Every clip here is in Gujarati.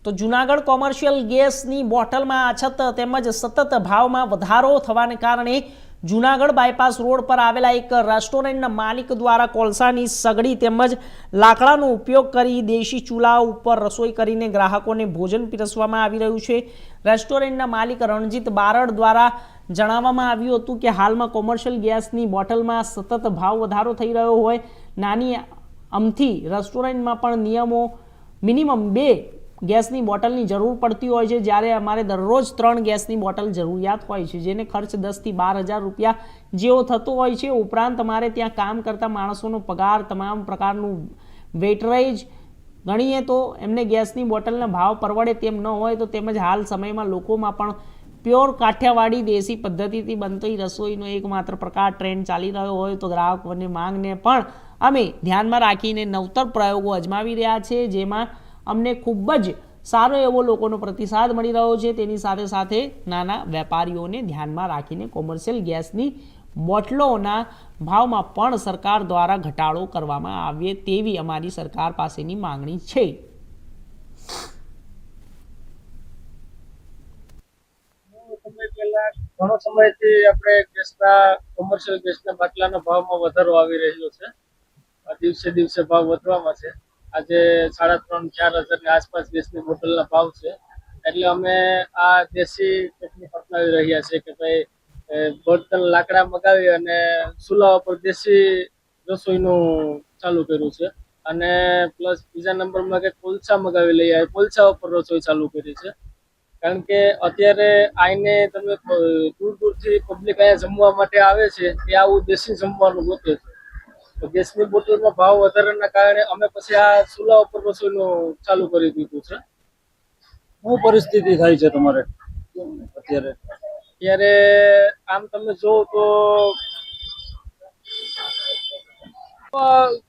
તો જૂનાગઢ કોમર્શિયલ ગેસની બોટલમાં અછત તેમજ સતત ભાવમાં વધારો થવાને કારણે જૂનાગઢ બાયપાસ રોડ પર આવેલા એક રેસ્ટોરન્ટના માલિક દ્વારા કોલસાની સગડી તેમજ લાકડાનો ઉપયોગ કરી દેશી ચૂલા ઉપર રસોઈ કરીને ગ્રાહકોને ભોજન પીરસવામાં આવી રહ્યું છે। રેસ્ટોરન્ટના માલિક રણજીત બારડ દ્વારા જણાવવામાં આવ્યું હતું કે હાલમાં કોમર્શિયલ ગેસની બોટલમાં સતત ભાવ વધારો થઈ રહ્યો હોય નાની અમથી રેસ્ટોરન્ટમાં પણ નિયમો મિનિમમ 2 ગેસની બોટલની જરૂર પડતી હોય છે, જ્યારે અમારે દરરોજ 3 ગેસની બોટલ જરૂરિયાત હોય છે, જેને ખર્ચ 10 થી 12,000 રૂપિયા જેવો થતો હોય છે। ઉપરાંત અમારે ત્યાં કામ કરતા માણસોનો પગાર, તમામ પ્રકારનું વેટરેજ ગણીએ તો એમને ગેસની બોટલના ભાવ પરવડે તેમ ન હોય, તો તેમજ હાલ સમયમાં લોકોમાં પણ પ્યોર કાઠિયાવાડી દેશી પદ્ધતિથી બનતી રસોઈનો એકમાત્ર પ્રકાર ટ્રેન્ડ ચાલી રહ્યો હોય, તો ગ્રાહકોની માંગને પણ અમે ધ્યાનમાં રાખીને નવતર પ્રયોગો અજમાવી રહ્યા છે, જેમાં અમને ખૂબ જ સારો એવો લોકોનો પ્રતિસાદ મળી રહ્યો છે। તેની સાથે સાથે નાના વેપારીઓને ધ્યાનમાં રાખીને કોમર્શિયલ ગેસની બોટલોના ભાવમાં પણ સરકાર દ્વારા ઘટાડો કરવામાં આવે તેવી અમારી સરકાર પાસેની માંગણી છે। ઘણો સમયથી આપણે ગેસના કોમર્શિયલ ગેસના બાટલાના ભાવમાં વધારો આવી રહ્યો છે। દિવસે દિવસે ભાવ વધવામાં છે। આજે 3,500-4,000 ની આસપાસ ગેસની બોટલના ભાવ છે, એટલે અમે આ દેશી ટેકનિક અપનાવી રહ્યા છીએ કે ભાઈ બર્તન લાકડા મગાવી અને ચૂલા ઉપર દેશી રસોઈનું ચાલુ કર્યું છે, અને પ્લસ બીજા નંબરમાં કે કોલસા મગાવી લઈએ, કોલસા ઉપર રસોઈ ચાલુ કરી છે। કારણ કે અત્યારે આઈને તમે દૂર દૂરથી પબ્લિક અહીંયા જમવા માટે આવે છે, એ આવું દેશી જમવાનું ગોતે છે, તો ગેસની બોટલમાં ભાવ વધારાના કારણે અમે પછી આ ચૂલા ઉપર રસોઈનું ચાલુ કરી દીધું છે। શું પરિસ્થિતિ થાય છે તમારે અત્યારે આમ તમે જોવો તો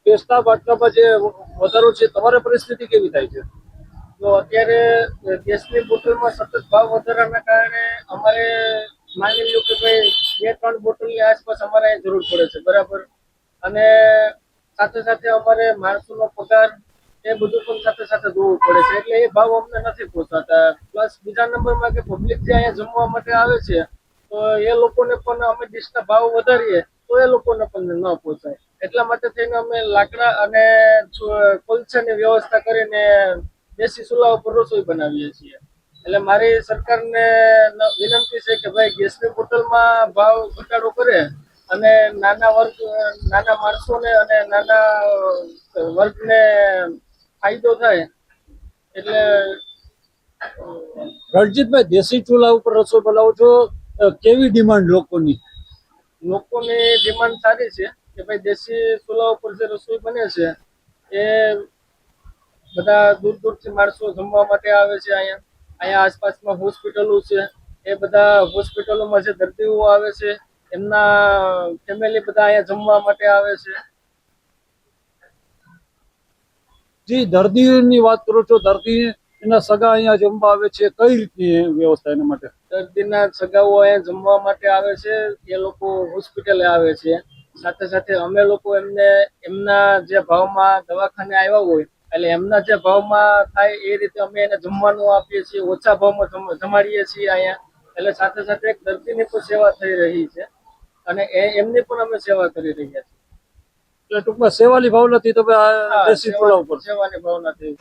ગેસના બાટલામાં જે વધારો છે, તમારી પરિસ્થિતિ કેવી થાય છે? તો અત્યારે ગેસની બોટલમાં સતત ભાવ વધારાના કારણે અમારે માની લો કે ભાઈ 2-3 બોટલની આસપાસ અમારે જરૂર પડે છે, બરાબર, અને સાથે સાથે અમારે માણસોનો પગાર એ બધું પણ સાથે સાથે જોવું પડે છે, એટલે એ ભાવ અમને નથી પહોંચાતા। પ્લસ બીજા નંબરમાં કે પબ્લિક જે અહીંયા જમવા માટે આવે છે, તો એ લોકોને પણ અમે ડીશના ભાવ વધારીએ તો એ લોકોને પણ ન પહોંચાય, એટલા માટે થઈને અમે લાકડા અને કોલસાની વ્યવસ્થા કરીને દેશી ચૂલા ઉપર રસોઈ બનાવીએ છીએ। એટલે મારી સરકારને વિનંતી છે કે ભાઈ ગેસની બોટલમાં ભાવ ઘટાડો કરે અને નાના માણસોને અને નાના વર્ગને ફાયદો થાય। એટલે રણજીતભાઈ, દેશી ચૂલા ઉપર રસોઈ બનાવો છો, કેવી ડિમાન્ડ લોકોની ડિમાન્ડ સારી છે કે ભાઈ દેશી ચૂલા ઉપર જે રસોઈ બને છે એ બધા દૂર દૂરથી માણસો જમવા માટે આવે છે। અહીંયા આસપાસમાં હોસ્પિટલો છે, એ બધા હોસ્પિટલોમાં જે દર્દીઓ આવે છે એમના ફેમિલી બધા અહીંયા જમવા માટે આવે છે। જે દર્દીની વાત કરો છો, દર્દી એના સગા અહીંયા જમવા આવે છે, કઈ રીતની વ્યવસ્થા એના માટે? દર્દીના સગાઓ અહીંયા જમવા માટે આવે છે, એ લોકો હોસ્પિટલે આવે છે, સાથે સાથે અમે લોકો એમને એમના જે ભાવમાં દવાખાને આવ્યા હોય એટલે એમના જે ભાવમાં થાય એ રીતે અમે એને જમવાનું આપીએ છીએ, ઓછા ભાવમાં જમાડીએ છીએ અહીંયા। એટલે સાથે સાથે એક દર્દીની પણ સેવા થઈ રહી છે અને એમની પણ અમે સેવા કરી રહ્યા છીએ। એટલે ટૂંકમાં સેવાની ભાવનાથી તમે આ દેશી ચૂલા ઉપર સેવાની ભાવનાથી